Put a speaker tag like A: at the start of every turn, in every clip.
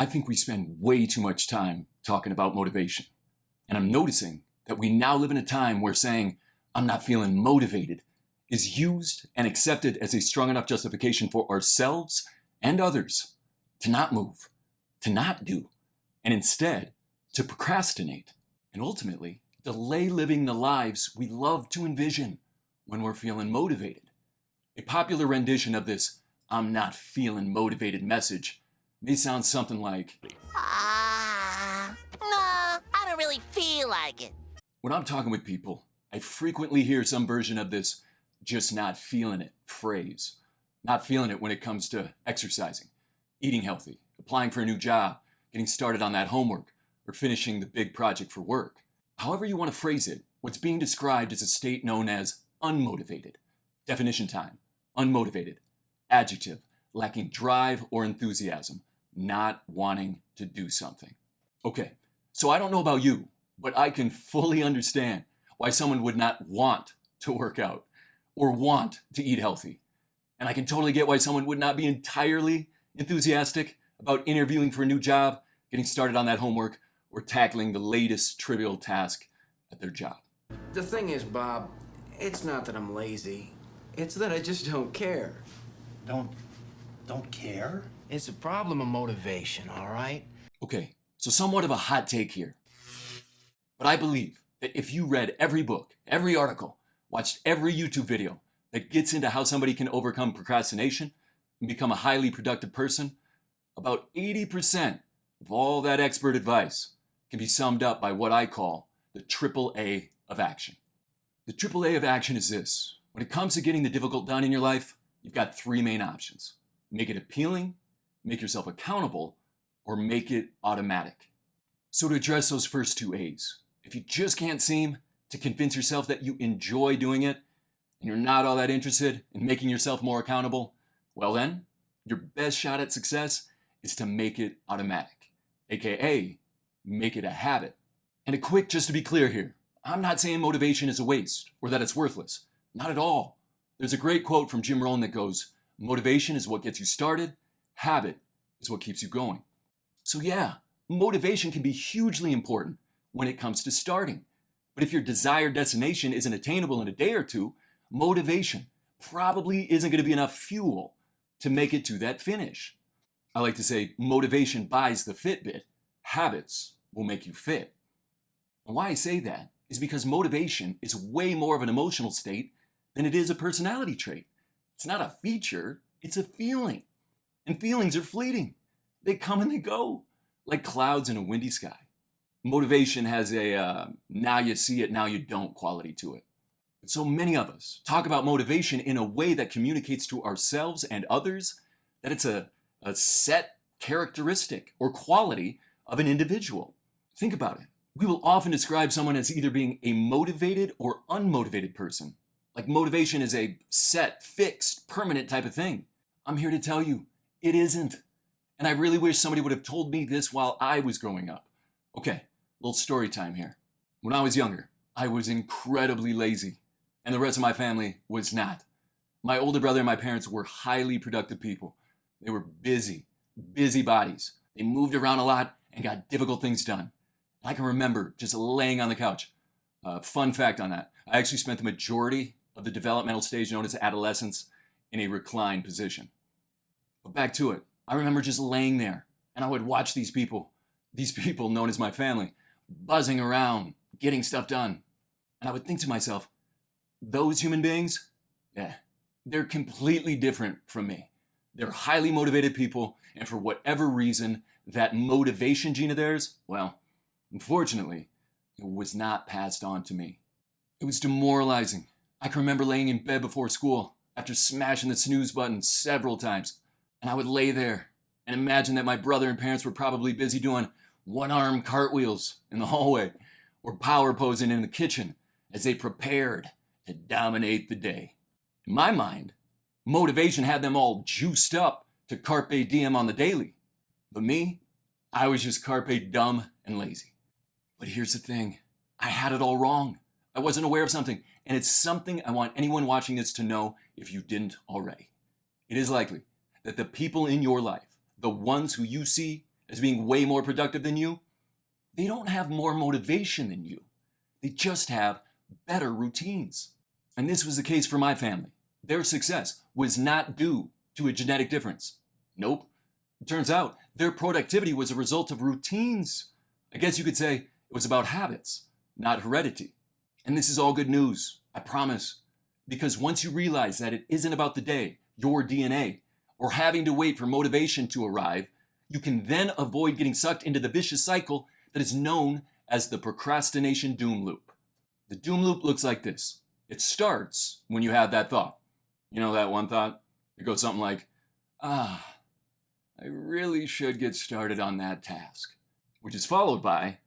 A: I think we spend way too much time talking about motivation. And I'm noticing that we now live in a time where saying, I'm not feeling motivated, is used and accepted as a strong enough justification for ourselves and others to not move, to not do, and instead to procrastinate, and ultimately delay living the lives we love to envision when we're feeling motivated. A popular rendition of this I'm not feeling motivated message may sound something like,
B: No, I don't really feel like it.
A: when I'm talking with people, I frequently hear some version of this just not feeling it phrase. Not feeling it when it comes to exercising, eating healthy, applying for a new job, getting started on that homework, or finishing the big project for work. However you want to phrase it, what's being described is a state known as unmotivated. Definition time: unmotivated. Adjective: lacking drive or enthusiasm, not wanting to do something. Okay, so I don't know about you, but I can fully understand why someone would not want to work out or want to eat healthy. And I can totally get why someone would not be entirely enthusiastic about interviewing for a new job, getting started on that homework, or tackling the latest trivial task at their job.
C: The thing is, Bob, it's not that I'm lazy. It's that I just don't care.
D: Don't care?
C: It's a problem of motivation, all right?
A: Okay, so somewhat of a hot take here. But I believe that if you read every book, every article, watched every YouTube video that gets into how somebody can overcome procrastination and become a highly productive person, about 80% of all that expert advice can be summed up by what I call the triple A of action. The triple A of action is this: when it comes to getting the difficult done in your life, you've got three main options. Make it appealing, make yourself accountable, or make it automatic. So to address those first two A's, if you just can't seem to convince yourself that you enjoy doing it, and you're not all that interested in making yourself more accountable, well then, your best shot at success is to make it automatic, aka make it a habit. And a quick, just to be clear here, I'm not saying motivation is a waste or that it's worthless. Not at all. There's a great quote from Jim Rohn that goes, motivation is what gets you started, habit is what keeps you going. So yeah, motivation can be hugely important when it comes to starting. But if your desired destination isn't attainable in a day or two, motivation probably isn't going to be enough fuel to make it to that finish. I like to say motivation buys the Fitbit, habits will make you fit. And why I say that is because motivation is way more of an emotional state than it is a personality trait. It's not a feature, it's a feeling. And feelings are fleeting. They come and they go, like clouds in a windy sky. Motivation has a now you see it, now you don't quality to it. But so many of us talk about motivation in a way that communicates to ourselves and others that it's a set characteristic or quality of an individual. Think about it. We will often describe someone as either being a motivated or unmotivated person. Like motivation is a set, fixed, permanent type of thing. I'm here to tell you, it isn't. And I really wish somebody would have told me this while I was growing up. Okay, little story time here. When I was younger, I was incredibly lazy, and the rest of my family was not. My older brother and my parents were highly productive people. They were busy bodies. They moved around a lot and got difficult things done. I can remember just laying on the couch. Fun fact on that, I actually spent the majority of the developmental stage known as adolescence in a reclined position. But back to it, I remember just laying there, and I would watch these people known as my family, buzzing around, getting stuff done. And I would think to myself, those human beings, they're completely different from me. They're highly motivated people, and for whatever reason, that motivation gene of theirs, well, unfortunately, it was not passed on to me. It was demoralizing. I can remember laying in bed before school after smashing the snooze button several times, and I would lay there and imagine that my brother and parents were probably busy doing one-arm cartwheels in the hallway or power posing in the kitchen as they prepared to dominate the day. In my mind, motivation had them all juiced up to carpe diem on the daily. But me, I was just carpe dumb and lazy. But here's the thing, I had it all wrong. I wasn't aware of something, and it's something I want anyone watching this to know if you didn't already. It is likely that the people in your life, the ones who you see as being way more productive than you, they don't have more motivation than you. They just have better routines. And this was the case for my family. Their success was not due to a genetic difference. Nope. It turns out their productivity was a result of routines. I guess you could say it was about habits, not heredity. And this is all good news, I promise. Because once you realize that it isn't about the day, your DNA, or having to wait for motivation to arrive, you can then avoid getting sucked into the vicious cycle that is known as the procrastination doom loop. The doom loop looks like this. It starts when you have that thought. You know that one thought? It goes something like, I really should get started on that task. Which is followed by,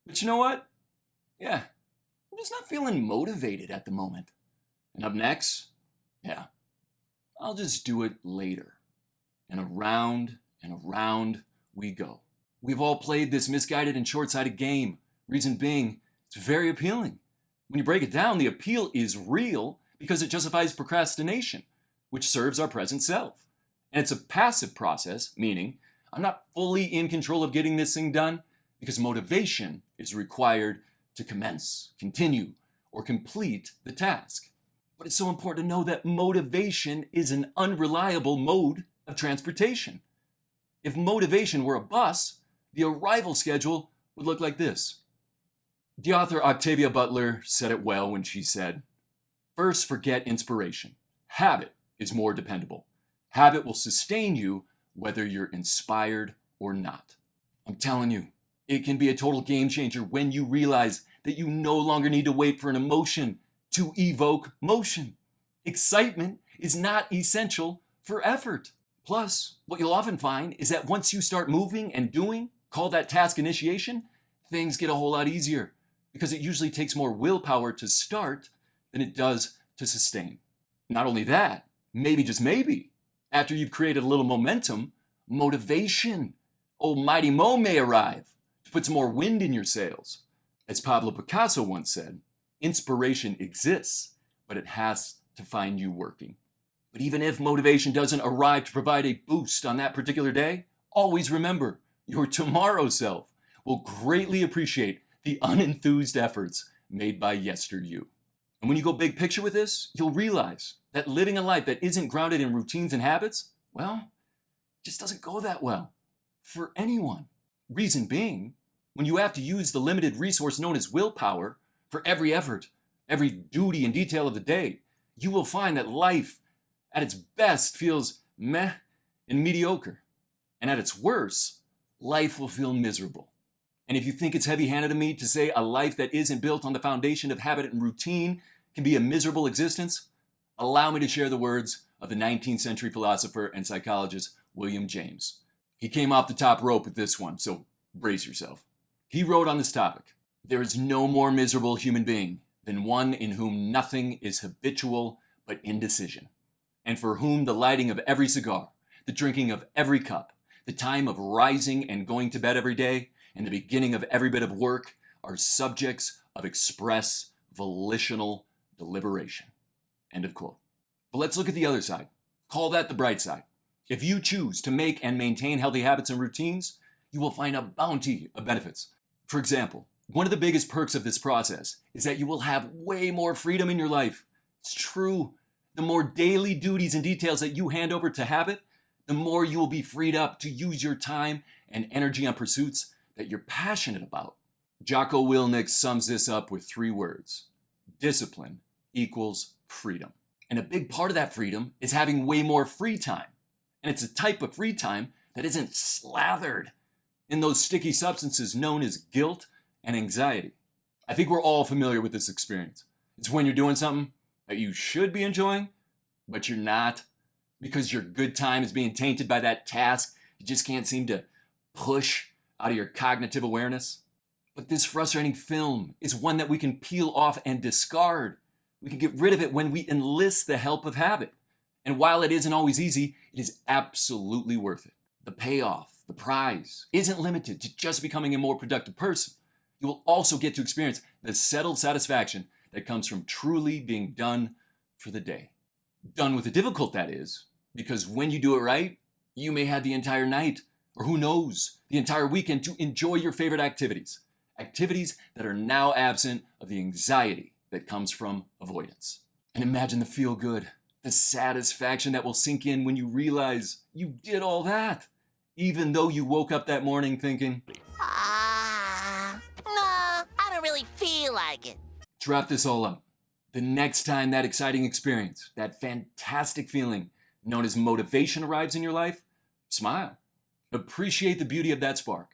A: but you know what? Yeah, I'm just not feeling motivated at the moment. And up next, yeah, I'll just do it later. And around we go. We've all played this misguided and short-sighted game. Reason being, it's very appealing. When you break it down, the appeal is real because it justifies procrastination, which serves our present self. And it's a passive process, meaning I'm not fully in control of getting this thing done because motivation is required to commence, continue, or complete the task. But it's so important to know that motivation is an unreliable mode of transportation. If motivation were a bus, the arrival schedule would look like this. The author Octavia Butler said it well when she said, "First, forget inspiration. Habit is more dependable. Habit will sustain you whether you're inspired or not." I'm telling you, it can be a total game changer when you realize that you no longer need to wait for an emotion to evoke motion. Excitement is not essential for effort. Plus, what you'll often find is that once you start moving and doing, call that task initiation, things get a whole lot easier because it usually takes more willpower to start than it does to sustain. Not only that, maybe just maybe, after you've created a little momentum, motivation, almighty mo may arrive to put some more wind in your sails. As Pablo Picasso once said, inspiration exists, but it has to find you working. But even if motivation doesn't arrive to provide a boost on that particular day, always remember, your tomorrow self will greatly appreciate the unenthused efforts made by yester you. And when you go big picture with this, you'll realize that living a life that isn't grounded in routines and habits, well, just doesn't go that well for anyone. Reason being, when you have to use the limited resource known as willpower for every effort, every duty and detail of the day, you will find that life at its best feels meh and mediocre. And at its worst, life will feel miserable. And if you think it's heavy-handed of me to say a life that isn't built on the foundation of habit and routine can be a miserable existence, allow me to share the words of the 19th century philosopher and psychologist William James. He came off the top rope with this one, so brace yourself. He wrote on this topic, "There is no more miserable human being than one in whom nothing is habitual but indecision, and for whom the lighting of every cigar, the drinking of every cup, the time of rising and going to bed every day, and the beginning of every bit of work are subjects of express volitional deliberation." End of quote. But let's look at the other side. Call that the bright side. If you choose to make and maintain healthy habits and routines, you will find a bounty of benefits. For example, one of the biggest perks of this process is that you will have way more freedom in your life. It's true. The more daily duties and details that you hand over to habit, the more you will be freed up to use your time and energy on pursuits that you're passionate about. Jocko Willink sums this up with 3 words. Discipline equals freedom. And a big part of that freedom is having way more free time. And it's a type of free time that isn't slathered in those sticky substances known as guilt and anxiety. I think we're all familiar with this experience. It's when you're doing something that you should be enjoying, but you're not, because your good time is being tainted by that task you just can't seem to push out of your cognitive awareness. But this frustrating film is one that we can peel off and discard. We can get rid of it when we enlist the help of habit. And while it isn't always easy, it is absolutely worth it. The payoff, the prize, isn't limited to just becoming a more productive person. You will also get to experience the settled satisfaction that comes from truly being done for the day. Done with the difficult, that is, because when you do it right, you may have the entire night or who knows, the entire weekend to enjoy your favorite activities. Activities that are now absent of the anxiety that comes from avoidance. And imagine the feel good, the satisfaction that will sink in when you realize you did all that, even though you woke up that morning thinking,
B: No, I don't really feel like it.
A: to wrap this all up, the next time that exciting experience, that fantastic feeling known as motivation arrives in your life, smile. Appreciate the beauty of that spark.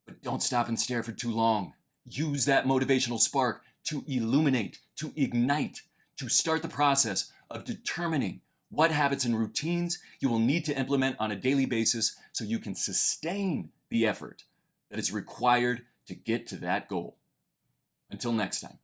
A: But don't stop and stare for too long. Use that motivational spark to illuminate, to ignite, to start the process of determining what habits and routines you will need to implement on a daily basis so you can sustain the effort that is required to get to that goal. Until next time.